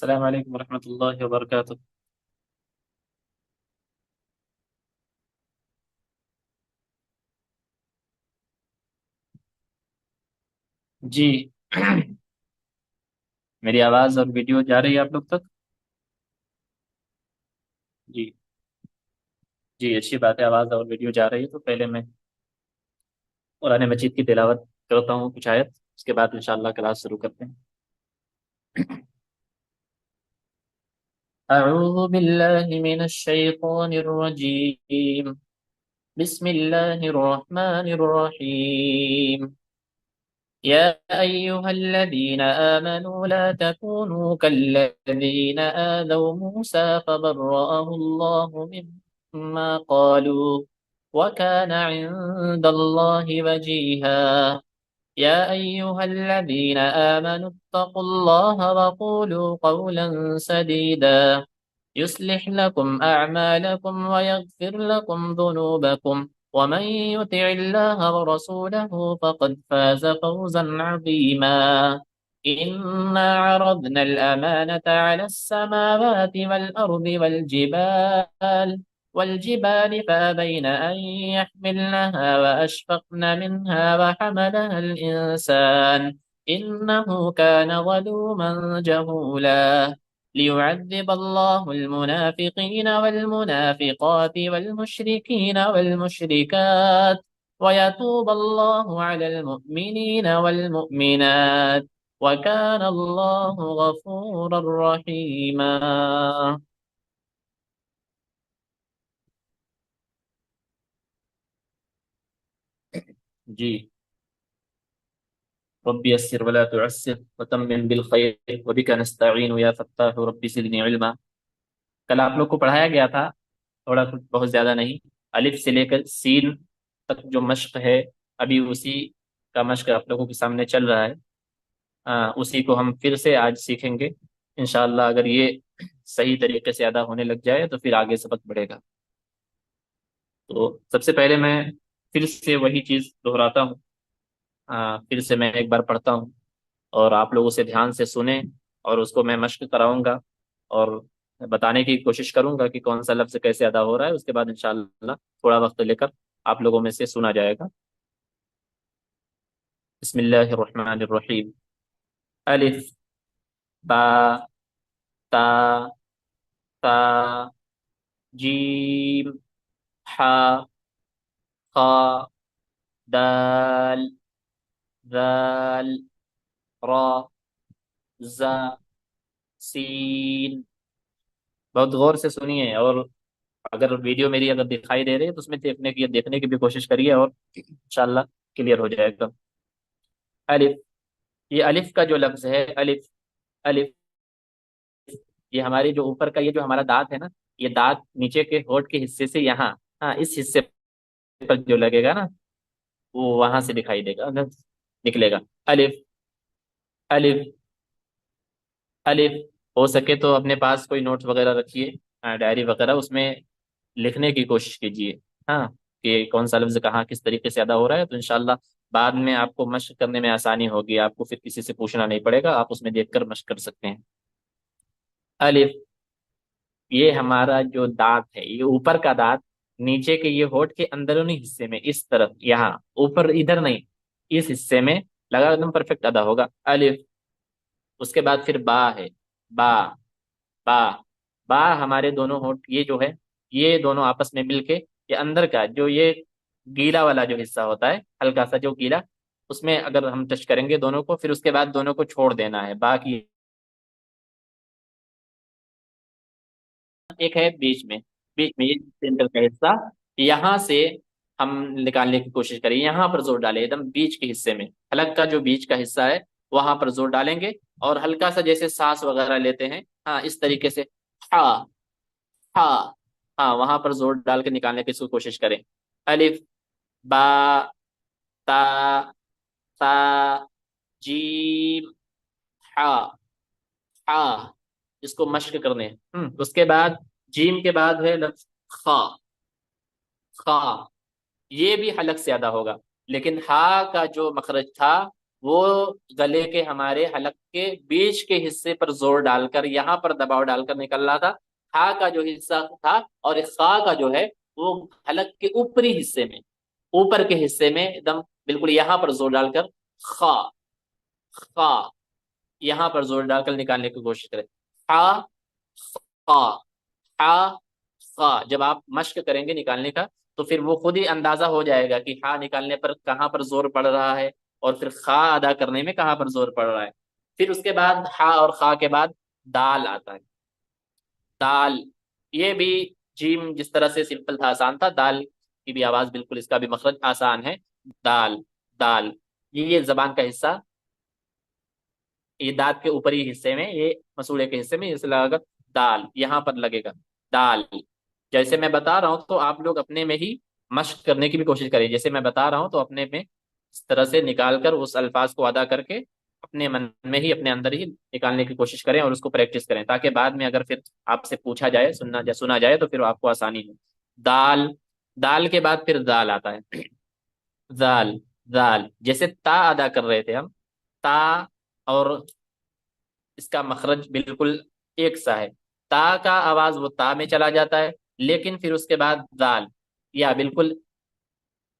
السلام علیکم ورحمۃ اللہ وبرکاتہ۔ جی میری آواز اور ویڈیو جا رہی ہے آپ لوگ تک؟ جی جی، اچھی بات ہے، آواز اور ویڈیو جا رہی ہے تو پہلے میں قرآن مجید کی تلاوت کرتا ہوں کچھ آیت، اس کے بعد انشاءاللہ کلاس شروع کرتے ہیں۔ اعوذ باللہ من الشیطان الرجیم، بسم اللہ الرحمن الرحیم۔ يا أيها الذين آمنوا لا تكونوا كالذين آذوا موسى فبرأه الله مما قالوا وكان عند الله وجيها يا أيها الذين آمنوا اتقوا الله وقولوا قولا سديدا يصلح لكم أعمالكم ويغفر لكم ذنوبكم ومن يطع الله ورسوله فقد فاز فوزا عظيما إنا عرضنا الأمانة على السماوات والأرض والجبال فأبين أن يحملنها وأشفقن منها وحملها الإنسان إنه كان ظلوما جهولا ليعذب الله المنافقين والمنافقات والمشركين والمشركات ويتوب الله على المؤمنين والمؤمنات وكان الله غفورا رحيما۔ جی، رب يسر ولا تعسر وتمم بالخير وبك نستعين يا فتاح رب زدني علما۔ کل آپ لوگ کو پڑھایا گیا تھا، تھوڑا کچھ بہت زیادہ نہیں، الف سے لے کر سین تک جو مشق ہے ابھی اسی کا مشق آپ لوگوں کے سامنے چل رہا ہے۔ اسی کو ہم پھر سے آج سیکھیں گے انشاءاللہ۔ اگر یہ صحیح طریقے سے ادا ہونے لگ جائے تو پھر آگے سبق بڑھے گا۔ تو سب سے پہلے میں پھر سے وہی چیز دہراتا ہوں، پھر سے میں ایک بار پڑھتا ہوں اور آپ لوگ اسے دھیان سے سنیں، اور اس کو میں مشق کراؤں گا اور بتانے کی کوشش کروں گا کہ کون سا لفظ کیسے ادا ہو رہا ہے۔ اس کے بعد انشاءاللہ تھوڑا وقت لے کر آپ لوگوں میں سے سنا جائے گا۔ بسم اللہ الرحمن الرحیم۔ الف، با، تا، تا، جیم، حا، خا، دال، ذال، را، زا، سین۔ بہت غور سے سنیے، اور اگر ویڈیو میری اگر دکھائی دے رہی ہے تو اس میں دیکھنے کی بھی کوشش کریے، اور انشاءاللہ کلیئر ہو جائے گا۔ الف، یہ الف کا جو لفظ ہے، الف، الف، یہ ہماری جو اوپر کا یہ جو ہمارا دانت ہے نا، یہ دانت نیچے کے ہونٹ کے حصے سے یہاں، اس حصے پر جو لگے گا نا، وہ وہاں سے دکھائی دے گا، نکلے گا۔ الف، الف، الف۔ ہو سکے تو اپنے پاس کوئی نوٹ وغیرہ رکھیے، ڈائری وغیرہ، اس میں لکھنے کی کوشش کیجیے، ہاں، کہ کون سا لفظ کہاں کس طریقے سے ادا ہو رہا ہے، تو انشاءاللہ بعد میں آپ کو مشق کرنے میں آسانی ہوگی، آپ کو پھر کسی سے پوچھنا نہیں پڑے گا، آپ اس میں دیکھ کر مشق کر سکتے ہیں۔ الف، یہ ہمارا جو دانت ہے، یہ اوپر کا دانت نیچے کے یہ ہونٹ کے اندرونی حصے میں، اس طرف یہاں اوپر، ادھر نہیں، اس حصے میں لگا، ایک دم پرفیکٹ ادا ہوگا۔ الف۔ اس کے بعد پھر با ہے، با، با، با ہمارے دونوں ہونٹ، یہ جو ہے، یہ دونوں آپس میں مل کے یہ اندر کا جو یہ گیلا والا جو حصہ ہوتا ہے، ہلکا سا جو گیلا، اس میں اگر ہم ٹچ کریں گے دونوں کو، پھر اس کے بعد دونوں کو چھوڑ دینا ہے۔ با کی ایک ہے بیچ میں، بیچ میں یہ سینٹر کا حصہ، یہاں سے ہم نکالنے کی کوشش کریں، یہاں پر زور ڈالیں، ایک دم بیچ کے حصے میں، حلق کا جو بیچ کا حصہ ہے وہاں پر زور ڈالیں گے، اور ہلکا سا جیسے سانس وغیرہ لیتے ہیں، اس طریقے سے، ہا، ہا، ہاں، وہاں پر زور ڈال کے نکالنے کی کوشش کریں۔ الف، با، تا، تا، جیم، ہا، ہا، اس کو مشق کرنے ہیں۔ اس کے بعد جیم کے بعد ہے لفظ خا، خا، یہ بھی حلق سے ادا ہوگا، لیکن ہا کا جو مخرج تھا وہ گلے کے ہمارے حلق کے بیچ کے حصے پر زور ڈال کر، یہاں پر دباؤ ڈال کر نکل رہا تھا. ہا کا جو حصہ تھا اور خا کا جو ہے وہ حلق کے اوپری حصے میں، اوپر کے حصے میں ایک دم بالکل یہاں پر زور ڈال کر خا، خا، یہاں پر زور ڈال کر نکالنے کی کوشش کریں. ہا، خا، ہا، خا. جب آپ مشق کریں گے نکالنے کا تو پھر وہ خود ہی اندازہ ہو جائے گا کہ ہا نکالنے پر کہاں پر زور پڑ رہا ہے اور پھر خا ادا کرنے میں کہاں پر زور پڑ رہا ہے. پھر اس کے بعد ہا اور خا کے بعد دال آتا ہے. دال، یہ بھی جیم جس طرح سے سمپل تھا، آسان تھا، دال کی بھی آواز بالکل اس کا بھی مخرج آسان ہے. دال، دال، یہ زبان کا حصہ، یہ دانت کے اوپری حصے میں، یہ مسوڑے کے حصے میں اس لگا گا. دال یہاں پر لگے گا. دال. جیسے میں بتا رہا ہوں تو آپ لوگ اپنے میں ہی مشق کرنے کی بھی کوشش کریں. جیسے میں بتا رہا ہوں تو اپنے میں اس طرح سے نکال کر اس الفاظ کو ادا کر کے اپنے من میں ہی، اپنے اندر ہی نکالنے کی کوشش کریں اور اس کو پریکٹس کریں، تاکہ بعد میں اگر پھر آپ سے پوچھا جائے، سنا جائے تو پھر آپ کو آسانی ہو. دال. دال کے بعد پھر دال آتا ہے. دال، دال. جیسے تا ادا کر رہے تھے ہم، تا، اور اس کا مخرج بالکل ایک سا ہے. تا کا آواز وہ تا میں چلا جاتا ہے، لیکن پھر اس کے بعد دال، یا بالکل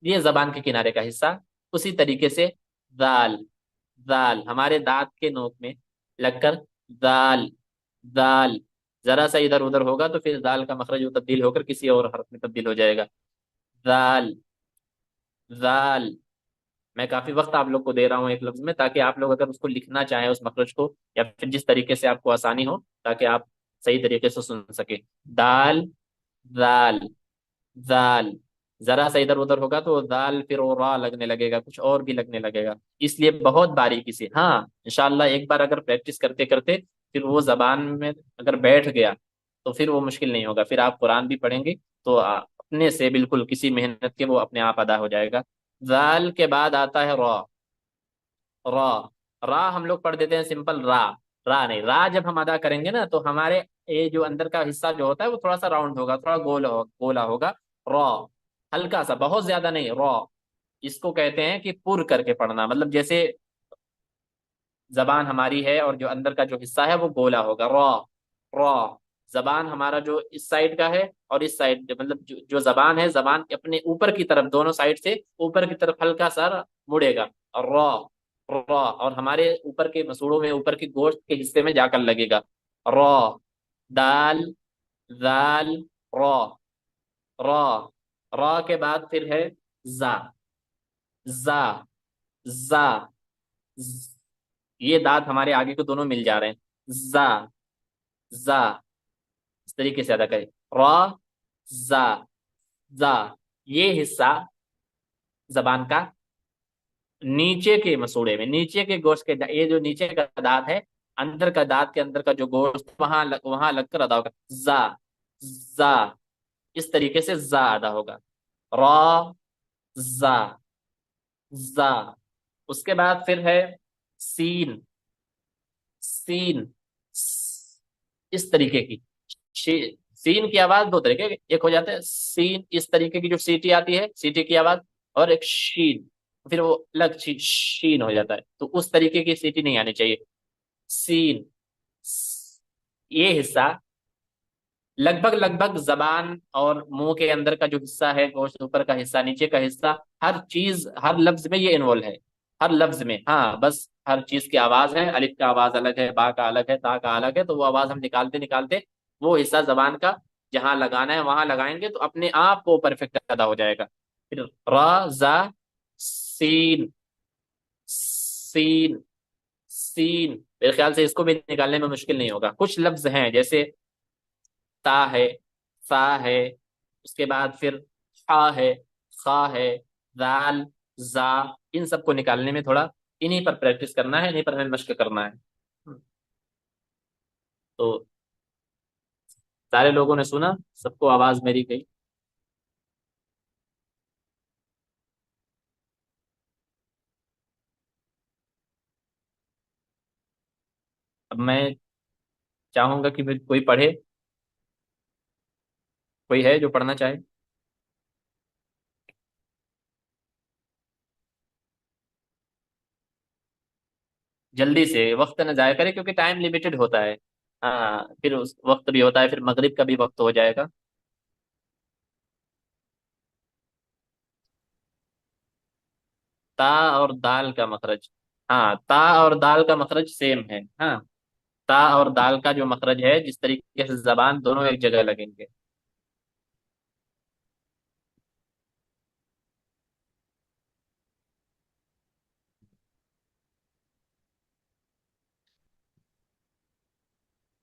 یہ زبان کے کنارے کا حصہ، اسی طریقے سے دال، دال ہمارے دانت کے نوک میں لگ کر دال، دال. ذرا سا ادھر ادھر ہوگا تو پھر دال کا مخرج وہ تبدیل ہو کر کسی اور حرف میں تبدیل ہو جائے گا. دال، دال. میں کافی وقت آپ لوگ کو دے رہا ہوں ایک لفظ میں، تاکہ آپ لوگ اگر اس کو لکھنا چاہیں اس مخرج کو، یا پھر جس طریقے سے آپ کو آسانی ہو، تاکہ آپ صحیح طریقے سے سن سکیں. دال، دال، دال. ذرا سا ادھر ادھر ہوگا تو دال پھر اور را لگنے لگے گا، کچھ اور بھی لگنے لگے گا. اس لیے بہت باریکی سے، ہاں انشاءاللہ ایک بار اگر پریکٹس کرتے کرتے پھر وہ زبان میں اگر بیٹھ گیا تو پھر وہ مشکل نہیں ہوگا. پھر آپ قرآن بھی پڑھیں گے تو اپنے سے بالکل کسی محنت کے وہ اپنے آپ ادا ہو جائے گا. ذال کے بعد آتا ہے را. را. را ہم لوگ پڑھ دیتے ہیں سمپل را. را نہیں، را جب ہم ادا کریں گے نا تو ہمارے یہ جو اندر کا حصہ جو ہوتا ہے وہ تھوڑا سا راؤنڈ ہوگا، تھوڑا گولا ہوگا. را، ہلکا سا، بہت زیادہ نہیں. را. اس کو کہتے ہیں کہ پر کر کے پڑھنا، مطلب جیسے زبان ہماری ہے اور جو اندر کا جو حصہ ہے وہ گولا ہوگا. را، را. زبان ہمارا جو اس سائڈ کا ہے اور اس سائڈ، مطلب جو زبان ہے، زبان اپنے اوپر کی طرف، دونوں سائڈ سے اوپر کی طرف ہلکا سا مڑے گا. اور را، را، اور ہمارے اوپر کے مسوڑوں میں، اوپر کے گوشت کے حصے میں جا کر لگے گا. را. دال، دال، را. را. را کے بعد پھر ہے زا. زا، زا. یہ دانت ہمارے آگے کو دونوں مل جا رہے ہیں. زا، زا. اس طریقے سے ادا کریں. را، زا، زا. یہ حصہ زبان کا نیچے کے مسوڑے میں، نیچے کے گوشت کے یہ جو نیچے کا دانت ہے، اندر کا دانت کے اندر کا جو گوشت وہاں لگ کر ادا ہوگا. زا، زا. اس طریقے سے زا ادا ہوگا. را، زا، زا. اس کے بعد پھر ہے سین. سین، اس طریقے کی. سین کی آواز دو طریقے کی، ایک ہو جاتا ہے سین اس طریقے کی جو سیٹی آتی ہے، سیٹی کی آواز، اور ایک شین، پھر وہ الگ شین ہو جاتا ہے. تو اس طریقے کی سیٹی نہیں آنی چاہیے. سین. یہ حصہ لگ بھگ زبان اور منہ کے اندر کا جو حصہ ہے، گوشت اوپر کا حصہ، نیچے کا حصہ، ہر چیز ہر لفظ میں یہ انوالو ہے. ہر لفظ میں، ہاں بس ہر چیز کی آواز ہے. الف کا آواز الگ ہے، با کا الگ ہے، تا کا الگ ہے. تو وہ آواز ہم نکالتے نکالتے وہ حصہ زبان کا جہاں لگانا ہے وہاں لگائیں گے تو اپنے آپ کو پرفیکٹ ادا ہو جائے گا. پھر را، زا، سین، سین، سین. میرے خیال سے اس کو بھی نکالنے میں مشکل نہیں ہوگا. کچھ لفظ ہیں جیسے تا ہے، فا ہے، اس کے بعد پھر ہا ہے، خا ہے، دال، زا. ان سب کو نکالنے میں تھوڑا انہیں پر پریکٹس کرنا ہے، انہیں پر ہمیں مشق کرنا ہے. تو سارے لوگوں نے سنا، سب کو آواز میری گئی. اب میں چاہوں گا کہ پھر کوئی پڑھے، کوئی ہے جو پڑھنا چاہے. جلدی سے، وقت نہ ضائع کرے کیونکہ ٹائم لمیٹڈ ہوتا ہے. ہاں پھر اس وقت بھی ہوتا ہے، پھر مغرب کا بھی وقت ہو جائے گا. تا اور دال کا مخرج. ہاں تا اور دال کا مخرج سیم ہے. ہاں تا اور دال کا جو مخرج ہے، جس طریقے سے زبان دونوں ایک جگہ لگیں گے.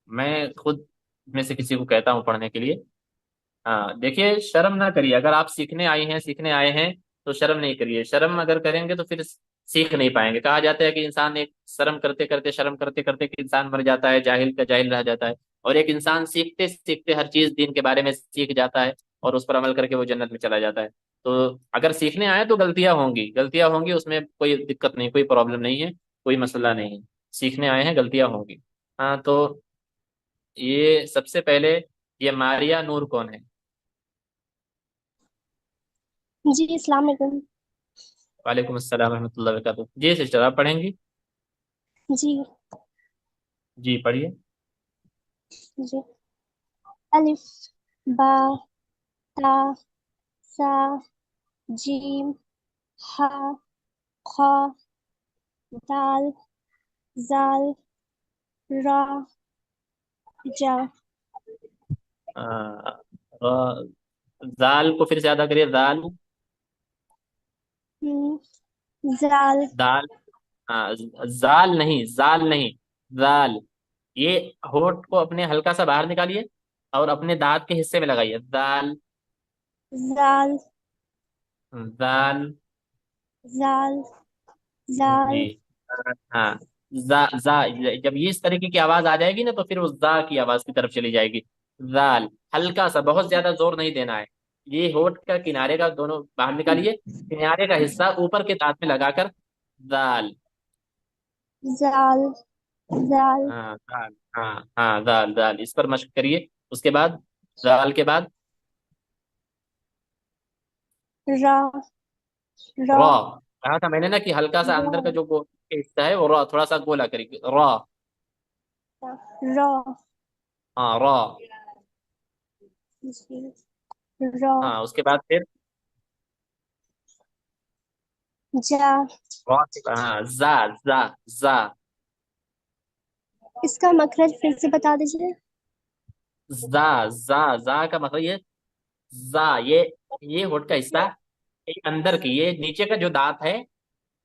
میں خود میں سے کسی کو کہتا ہوں پڑھنے کے لیے. ہاں دیکھیے، شرم نہ کریے. اگر آپ سیکھنے آئے ہیں تو شرم نہیں کریے. شرم اگر کریں گے تو پھر سیکھ نہیں پائیں گے. کہا جاتا ہے کہ انسان ایک شرم کرتے کرتے کہ انسان مر جاتا ہے، جاہل کا جاہل رہ جاتا ہے. اور ایک انسان سیکھتے سیکھتے ہر چیز دین کے بارے میں سیکھ جاتا ہے، اور اس پر عمل کر کے وہ جنت میں چلا جاتا ہے. تو اگر سیکھنے آئے تو غلطیاں ہوں گی، اس میں کوئی دقت نہیں، کوئی پرابلم نہیں ہے، کوئی مسئلہ نہیں ہے. سیکھنے آئے ہیں، غلطیاں ہوں گی. ہاں تو یہ سب سے پہلے، یہ ماریا نور کون ہے؟ جی السلام علیکم. وعلیکم السلام ورحمۃ اللہ وبرکاتہ. جی سسٹر، آپ پڑھیں گی؟ جی. جی پڑھیے. جی. الف، با، تا، سا، جیم، ہا، خا، دال، زال، را، جا. زال کو پھر سے ادا کریے. زال. ہم، زال. دال. ہاں زال نہیں، زال نہیں، زال. یہ ہونٹ کو اپنے ہلکا سا باہر نکالیے اور اپنے دانت کے حصے میں لگائیے. زال. زال، زال. زال، زال. جی. ہاں زا. جب یہ اس طریقے کی آواز آ جائے گی نا تو پھر اس زا کی آواز کی طرف چلی جائے گی. زال. ہلکا سا، بہت زیادہ زور نہیں دینا ہے. یہ ہونٹ کا کنارے کا دونوں باہر نکالیے، کنارے کا حصہ اوپر کے دانت میں لگا کر. زال. زال، زال. ہاں زال. ہاں ہاں زال زال، اس پر مشق کریے. اس کے بعد زال کے بعد را، را، را. کہا تھا میں نے نا کہ ہلکا سا اندر کا را، جو حصہ ہے وہ را تھوڑا سا گولا کریے. را. را. ہاں را. جی. را. ہاں اس کے بعد پھر جا. را ہاں زا. زا. زا. اس کا مخرج پھر سے بتا دیجیے. زا کا مطلب یہ زا. یہ ہوٹ کا حصہ، یہ اندر کی، یہ نیچے کا جو دانت ہے،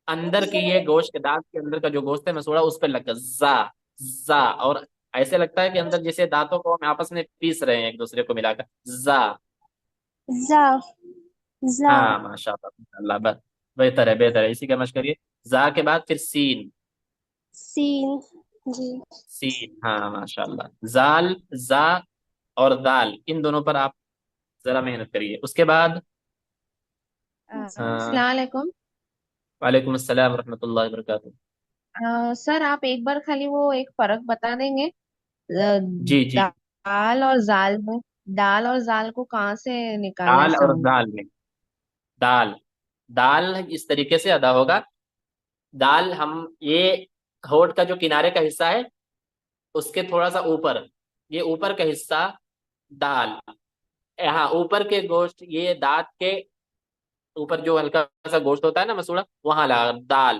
اندر کی یہ گوشت کے دانت کے اندر کا جو گوشت ہے مسوڑا، اس پہ لگ کر زا. زا. اور ایسے لگتا ہے کہ اندر جیسے دانتوں کو ہم آپس میں پیس رہے ہیں ایک دوسرے کو ملا کر. زا. زا، زا. ہاں ماشاء اللہ ماشاء اللہ، بس بہتر ہے بہتر ہے، اسی کا مشق کریے. زا کے بعد پھر سین. سین. جی. سین. ہاں ماشاء اللہ. زال، زا اور دال، ان دونوں پر آپ ذرا محنت کریے. اس کے بعد السلام علیکم. وعلیکم السلام ورحمۃ اللہ وبرکاتہ. سر آپ ایک بار خالی وہ ایک فرق بتا دیں گے جی جی. دال اور زال میں. دال اور زال کو کہاں سے نکالنے دال سے اور ہوں گے؟ دال میں. دال. دال اس طریقے سے ادا ہوگا. دال ہم یہ ہونٹ کا جو کنارے کا حصہ ہے اس کے تھوڑا سا اوپر، یہ اوپر کا حصہ دال. ہاں اوپر کے گوشت، یہ دانت کے اوپر جو ہلکا سا گوشت ہوتا ہے نا مسوڑا، وہاں لگا دال.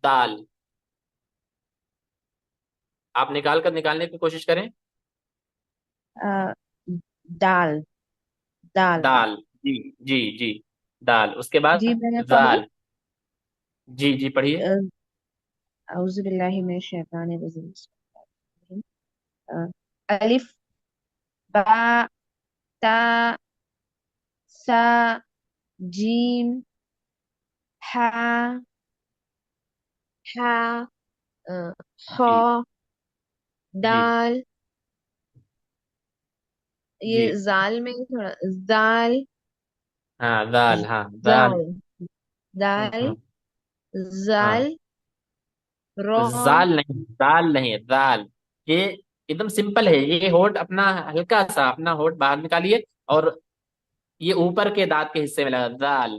دال. آپ نکالنے کی کوشش کریں. آ، دال، دال. دال. جی جی جی. دال. اس کے بعد جی میں نے پڑھوں. زال. جی جی پڑھیے. اعوذ باللہ من الشیطان الرجیم. الف، با، تا، سا، جیم، ہا، ہا، خا، جی جی دال. جی. یہ زال میں تھوڑا زال، ہاں دال. ہاں دال. زال، دال، ہاں ہاں. زال، رو. زال نہیں، دال نہیں، دال. یہ ایک دم سمپل ہے. یہ ہوٹ اپنا ہلکا سا اپنا ہوٹ باہر نکالیے اور یہ اوپر کے دانت کے حصے میں لگا. دال.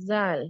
زال.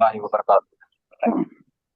warahmatullahi wabarakatuh।